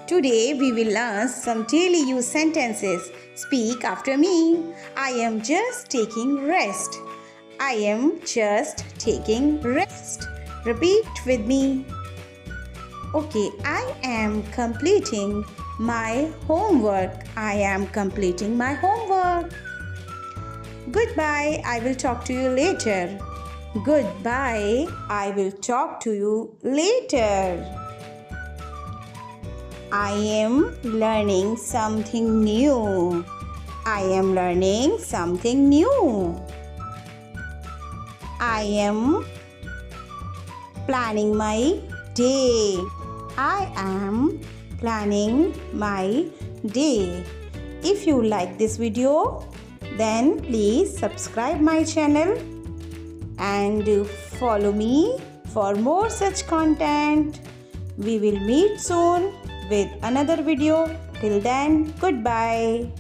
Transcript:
Today we will learn some daily use sentences. Speak after me. I am just taking rest. I am just taking rest. Repeat with me. Okay, I am completing my homework. I am completing my homework. Goodbye, I will talk to you later. Goodbye, I will talk to you later. I am learning something new. I am learning something new. I am planning my day. I am planning my day. If you like this video, then please subscribe my channel and follow me for more such content. We will meet soon with another video. Till then, goodbye.